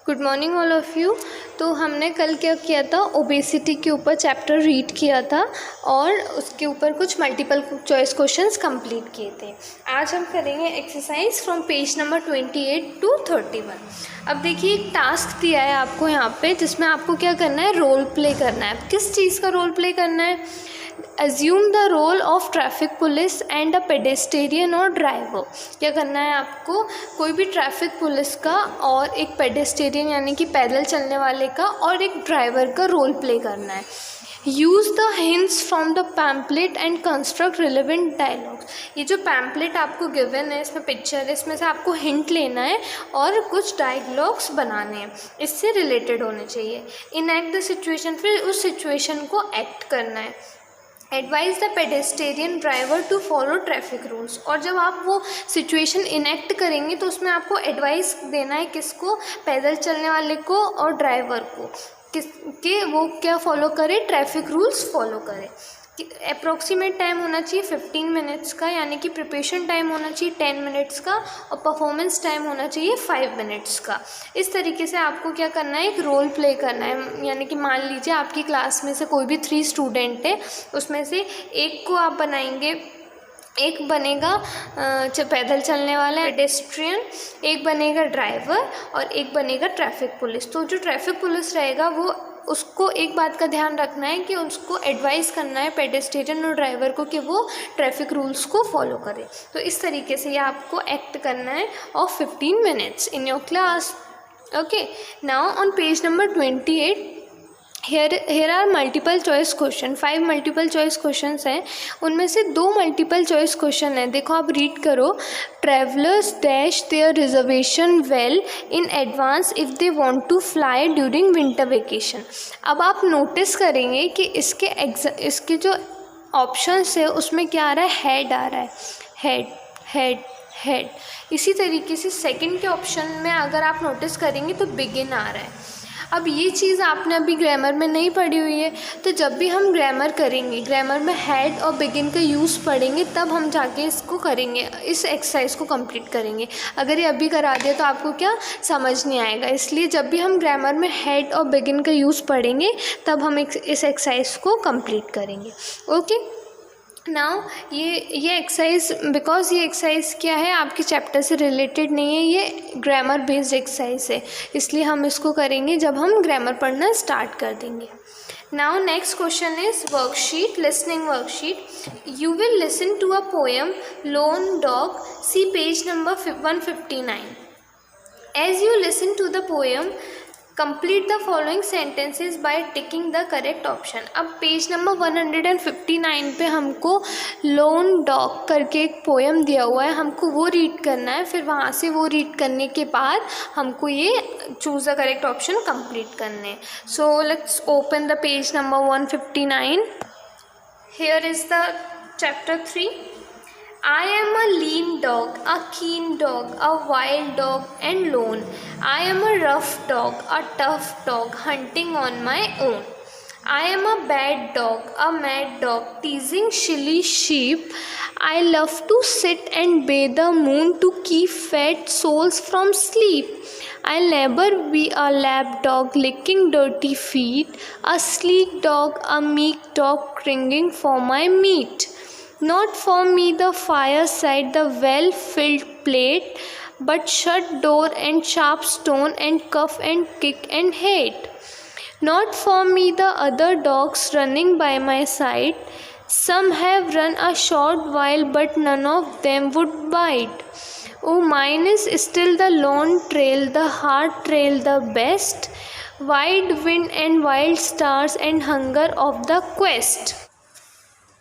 Good morning all of you. तो हमने कल क्या किया था, ओबेसिटी के ऊपर चैप्टर रीड किया था और उसके ऊपर कुछ मल्टीपल चॉइस क्वेश्चंस कंप्लीट किए थे। आज हम करेंगे exercise from page number 28 to 31। अब देखिए एक टास्क दिया है आपको यहाँ पे, जिसमें आपको क्या करना है, रोल प्ले करना है। किस चीज़ का रोल प्ले करना है? Assume the role of traffic police and a pedestrian और ड्राइवर। क्या करना है आपको, कोई भी ट्रैफिक पुलिस का और एक पेडेस्टेरियन यानी कि पैदल चलने वाले का और एक ड्राइवर का रोल प्ले करना है। Use the hints from the pamphlet and construct relevant dialogues. ये जो पैम्पलेट आपको गिवन है, इसमें पिक्चर है, इसमें से आपको हिंट लेना है और कुछ डायलॉग्स बनाने हैं, इससे रिलेटेड होने चाहिए। इनएक्ट द सिचुएशन, फिर उस सिचुएशन को एक्ट करना है। Advise the pedestrian driver to follow traffic rules. और जब आप वो सिचुएशन इनेक्ट करेंगे तो उसमें आपको एडवाइस देना है, किसको? पैदल चलने वाले को और ड्राइवर को, कि वो क्या फॉलो करे, ट्रैफिक रूल्स फॉलो करे। अप्रॉक्सीमेट टाइम होना चाहिए 15 मिनट्स का, यानी कि प्रिपरेशन टाइम होना चाहिए 10 मिनट्स का और परफॉर्मेंस टाइम होना चाहिए 5 मिनट्स का। इस तरीके से आपको क्या करना है, एक रोल प्ले करना है। यानी कि मान लीजिए आपकी क्लास में से कोई भी 3 स्टूडेंट है, उसमें से एक को आप बनाएंगे, एक बनेगा पैदल चलने वाला पेडेस्ट्रियन, एक बनेगा ड्राइवर और एक बनेगा ट्रैफिक पुलिस। तो जो ट्रैफिक पुलिस रहेगा वो, उसको एक बात का ध्यान रखना है कि उसको एडवाइस करना है पेडेस्टेरियन और ड्राइवर को कि वो ट्रैफिक रूल्स को फॉलो करे। तो इस तरीके से ये आपको एक्ट करना है of 15 minutes in your class. Okay, now on page number 28 here are multiple choice question, 5 multiple choice questions हैं, उनमें से 2 multiple choice question हैं। देखो आप रीड करो। Travelers dash their reservation well in advance if they want to fly during winter vacation। अब आप notice करेंगे कि इसके जो ऑप्शंस है उसमें क्या आ रहा है, हेड आ रहा है, हेड हेड हेड। इसी तरीके से सेकंड के ऑप्शन में अगर आप नोटिस करेंगे तो बिगिन आ रहा है। अब ये चीज़ आपने अभी ग्रामर में नहीं पढ़ी हुई है, तो जब भी हम ग्रामर करेंगे, ग्रामर में हेड और बिगिन का यूज़ पढ़ेंगे, तब हम जाके इसको करेंगे, इस एक्सरसाइज को कंप्लीट करेंगे। अगर ये अभी करा दिया तो आपको क्या समझ नहीं आएगा। इसलिए जब भी हम ग्रामर में हेड और बिगिन का यूज़ पढ़ेंगे तब हम इस एक्सरसाइज को कंप्लीट करेंगे। ओके, नाउ ये एक्सरसाइज, बिकॉज ये एक्सरसाइज क्या है, आपके चैप्टर से रिलेटेड नहीं है, ये ग्रामर बेस्ड एक्सरसाइज है, इसलिए हम इसको करेंगे जब हम ग्रामर पढ़ना स्टार्ट कर देंगे। Now next question is worksheet, listening worksheet. You will listen to a poem lone dog, see page number 159। As you listen to the poem, complete the following sentences by ticking the correct option. अब page number 159 पे हमको loan dog करके एक poem दिया हुआ है, हमको वो रीड करना है। फिर वहाँ से वो रीड करने के बाद हमको ये choose the correct option complete करने हैं। So let's open the page number 159। Here is the chapter 3। I am a lean dog, a keen dog, a wild dog and lone. I am a rough dog, a tough dog, hunting on my own. I am a bad dog, a mad dog, teasing silly sheep. I love to sit and bathe the moon to keep fat souls from sleep. I'll never be a lap dog licking dirty feet, a sleek dog, a meek dog cringing for my meat. Not for me the fireside, the well-filled plate, but shut door and sharp stone and cuff and kick and hate. Not for me the other dogs running by my side, some have run a short while but none of them would bite. Oh, mine is still the lone trail, the hard trail, the best, wide wind and wild stars and hunger of the quest.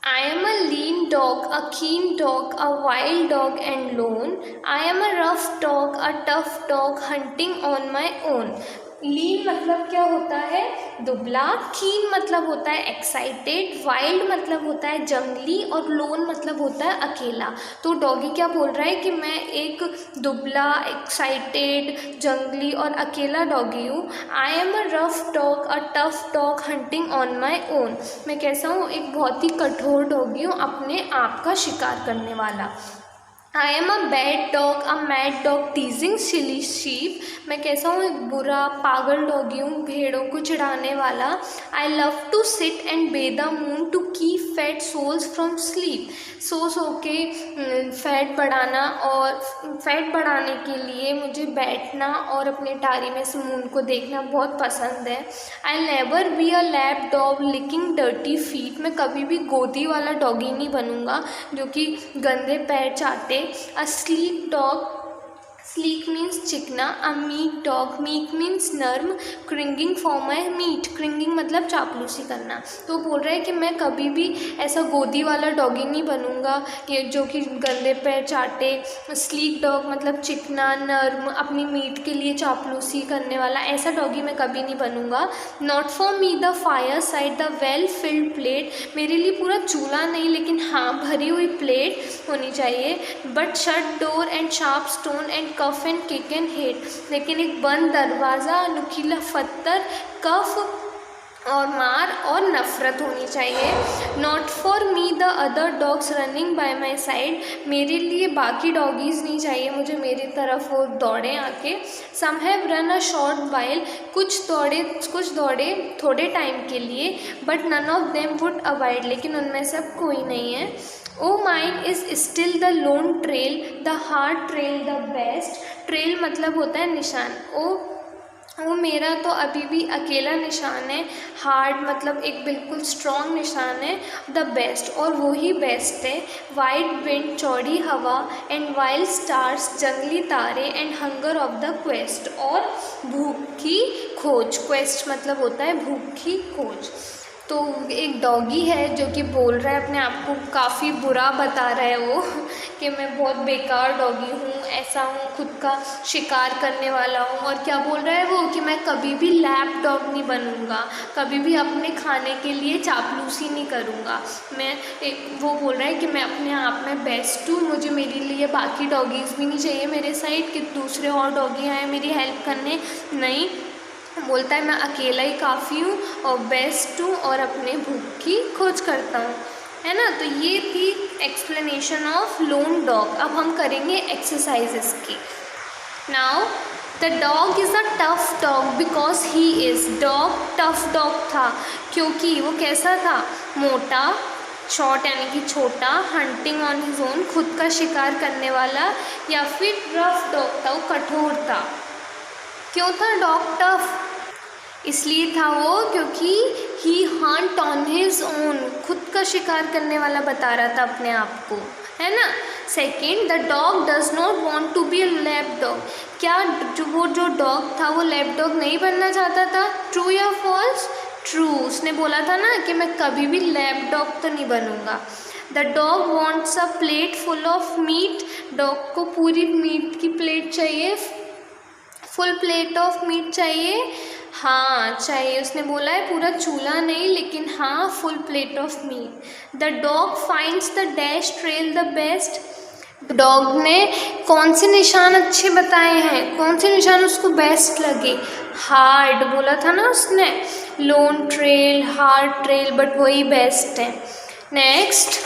I am a lean dog, a keen dog, a wild dog and lone. I am a rough dog, a tough dog, hunting on my own. लीन मतलब क्या होता है, दुबला। कीन मतलब होता है excited. Wild मतलब होता है जंगली। और लोन मतलब होता है अकेला। तो डॉगी क्या बोल रहा है कि मैं एक दुबला, एक्साइटेड, जंगली और अकेला डॉगी हूँ। I am a rough dog, a tough dog, hunting on my own. मैं कैसा हूँ, एक बहुत ही कठोर डॉगी हूँ, अपने आप का शिकार करने वाला। I am a bad dog, a mad dog टीजिंग silly sheep. मैं कैसा हूँ, एक बुरा पागल डॉगी हूँ, भेड़ों को चिढ़ाने वाला। I love to sit and bay the moon to keep fat souls from sleep. सो के फैट बढ़ाना, और फैट बढ़ाने के लिए मुझे बैठना और अपने टारी में से मून को देखना बहुत पसंद है। I never be a lap dog licking dirty feet. मैं कभी भी गोदी वाला डॉगी नहीं बनूंगा जो कि गंदे पैर चाटे। A sleek dog, sleek means चिकना। A meek dog, meek means नर्म। क्रिंगिंग for my meat, क्रिंगिंग मतलब चापलूसी करना। तो बोल रहा है कि मैं कभी भी ऐसा गोदी वाला डॉगी नहीं बनूंगा ये जो कि गंदे पैर चाटे। स्लीक डॉग मतलब चिकना, नर्म, अपनी मीट के लिए चापलूसी करने वाला, ऐसा डॉगी मैं कभी नहीं बनूंगा। Not for me the fire side the well field plate. मेरे लिए पूरा चूल्हा नहीं, लेकिन हाँ भरी हुई प्लेट होनी चाहिए। But shut door and sharp stone and cough and kick and hate. लेकिन एक बंद दरवाज़ा, नुकीला पत्थर, कफ और मार और नफ़रत होनी चाहिए। Not for me the other dogs running by my side. मेरे लिए बाकी डॉगीज़ नहीं चाहिए मुझे मेरी तरफ वो दौड़ें आके। Some have run a short while. कुछ दौड़े थोड़े टाइम के लिए। But none of them would avoid. लेकिन उनमें से अब कोई नहीं है। O mine is still the lone trail, the hard trail the best. Trail मतलब होता है निशान। वो मेरा तो अभी भी अकेला निशान है। हार्ड मतलब एक बिल्कुल स्ट्रॉन्ग निशान है। द बेस्ट, और वो ही बेस्ट है। वाइड विंड चौड़ी हवा, एंड वाइल्ड स्टार्स जंगली तारे, and hunger of the quest, और भूख की खोज। क्वेस्ट मतलब होता है भूख की खोज। तो एक डॉगी है जो कि बोल रहा है अपने आप को, काफ़ी बुरा बता रहा है वो कि मैं बहुत बेकार डॉगी हूँ, ऐसा हूँ, खुद का शिकार करने वाला हूँ। और क्या बोल रहा है वो कि मैं कभी भी लैप डॉग नहीं बनूँगा, कभी भी अपने खाने के लिए चापलूसी नहीं करूँगा। वो बोल रहा है कि मैं अपने आप में बेस्ट हूँ, मुझे मेरे लिए बाकी डॉगीज़ भी नहीं चाहिए मेरे साइड कि दूसरे और डॉगी आए मेरी हेल्प करने। नहीं, बोलता है मैं अकेला ही काफ़ी हूँ और बेस्ट हूँ और अपने भूख की खोज करता हूँ, है ना। तो ये थी एक्सप्लेनेशन ऑफ लोन डॉग। अब हम करेंगे एक्सरसाइजेस की। Now the dog is a tough dog because he is. Dog tough dog था क्योंकि वो कैसा था, मोटा, शॉर्ट यानी कि छोटा, हंटिंग ऑन हिज ओन, खुद का शिकार करने वाला, या फिर रफ डॉग था, वो कठोर था। क्यों था डॉग टफ? इसलिए था वो क्योंकि ही हंट ऑन हिज ओन, खुद का शिकार करने वाला बता रहा था अपने आप को, है ना। Second, the dog does not want to be a lap dog. क्या जो डॉग था वो लैप डॉग नहीं बनना चाहता था? ट्रू या फॉल्स? ट्रू। उसने बोला था ना कि मैं कभी भी लैप डॉग तो नहीं बनूंगा। The dog wants a plate full of meat. Dog को पूरी मीट की प्लेट चाहिए, फुल प्लेट ऑफ मीट चाहिए। हाँ चाहिए, उसने बोला है पूरा चूल्हा नहीं, लेकिन हाँ full plate of meat. The dog finds the dash trail the best. Dog ने कौन से निशान अच्छे बताए हैं, कौन से निशान उसको बेस्ट लगे? हार्ड बोला था ना उसने, loan trail, hard trail, but वही बेस्ट है। Next,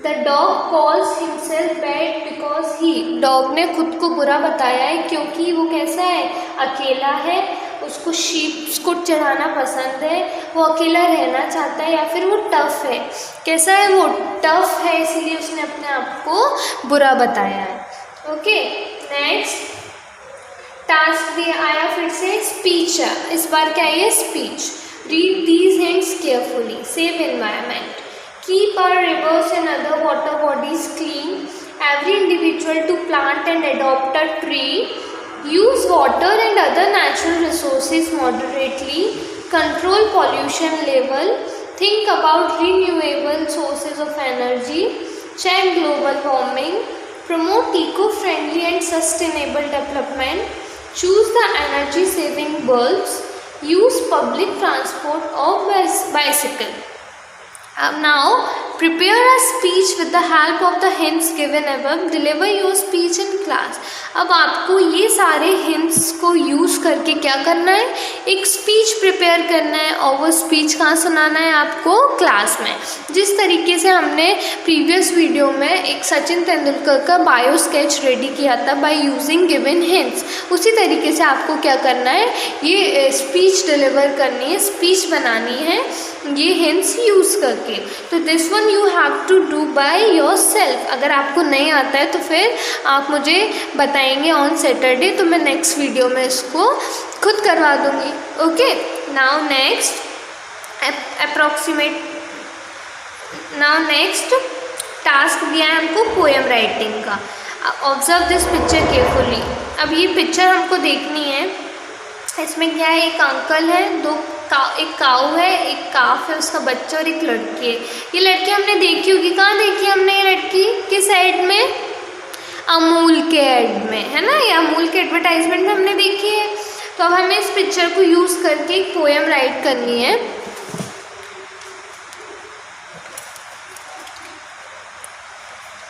the dog calls himself bad because he. Dog ने खुद को बुरा बताया है क्योंकि वो कैसा है, अकेला है, उसको शीप्स को चढ़ाना पसंद है, वो अकेला रहना चाहता है, या फिर वो टफ है। कैसा है वो? टफ है, इसलिए उसने अपने आप को बुरा बताया है। ओके, नेक्स्ट टास्क दिया आया फिर से स्पीच। इस बार क्या है? Speech. Read these hints carefully. Save environment, keep our rivers and other water bodies clean, every individual to plant and adopt a tree, use water and other natural resources moderately, control pollution level, think about renewable sources of energy, check global warming, promote eco-friendly and sustainable development, choose the energy saving bulbs, use public transport or bicycle. Now prepare a speech with the help of the hints given above, deliver your speech in class. अब आपको ये सारे hints को use करके क्या करना है, एक स्पीच प्रिपेयर करना है, और वो स्पीच कहाँ सुनाना है आपको, क्लास में। जिस तरीके से हमने प्रीवियस वीडियो में एक सचिन तेंदुलकर का बायो स्केच रेडी किया था बाय यूजिंग गिवन हिंट्स, उसी तरीके से आपको क्या करना है, ये स्पीच डिलीवर करनी है, स्पीच बनानी है ये हिंट्स यूज़ करके। तो this one you have to do by yourself. अगर आपको नहीं आता है तो फिर आप मुझे बताएंगे ऑन सैटरडे, तो मैं नेक्स्ट वीडियो में इसको खुद करवा दूँगी। ओके, नाउ नेक्स्ट टास्क दिया है हमको पोएम राइटिंग का। Observe this picture carefully. अब ये पिक्चर हमको देखनी है, इसमें क्या है, एक अंकल है, एक काऊ है, एक काफ है, उसका बच्चा और एक लड़की है। ये लड़की हमने देखी होगी, कहाँ देखी हमने ये लड़की, किस ऐड में, अमूल के ऐड में, है ना, ये अमूल के एडवर्टाइजमेंट में हमने देखी है। तो अब हमें इस पिक्चर को यूज़ करके एक पोएम राइट करनी है।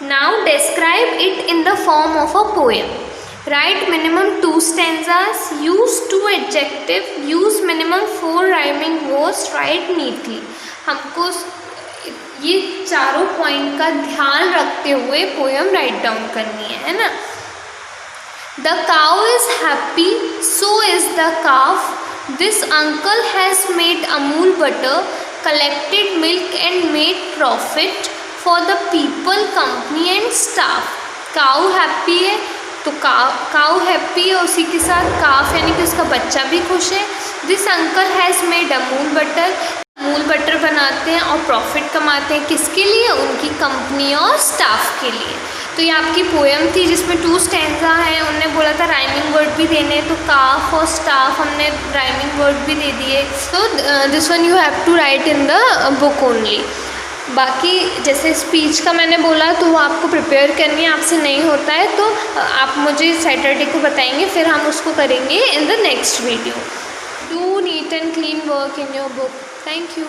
Now describe it in the form of a poem. Write minimum 2 stanzas, use 2 adjective, use minimum 4 rhyming words, write neatly। हमको ये चारों पॉइंट का ध्यान रखते हुए पोएम राइट डाउन करनी है ना। The cow is happy, so is the calf. This uncle has made Amul butter, collected milk and made profit for the people, company and staff। Cow happy है तो काऊ happy है, उसी के साथ काफ यानी कि उसका बच्चा भी खुश है। This uncle has made Amul butter बनाते हैं और प्रॉफिट कमाते हैं, किसके लिए, उनकी कंपनी और स्टाफ के लिए। तो ये आपकी पोएम थी जिसमें 2 स्टैंजा हैं। उन्होंने बोला था राइमिंग वर्ड भी देने, तो काफ और स्टाफ हमने राइमिंग वर्ड भी दे दिए। तो this one you have to write in the book only. बाकी जैसे स्पीच का मैंने बोला तो वो आपको प्रिपेयर करनी है, आपसे नहीं होता है तो आप मुझे सैटरडे को बताएंगे, फिर हम उसको करेंगे in the next video. Do neat and clean work in your book. Thank you.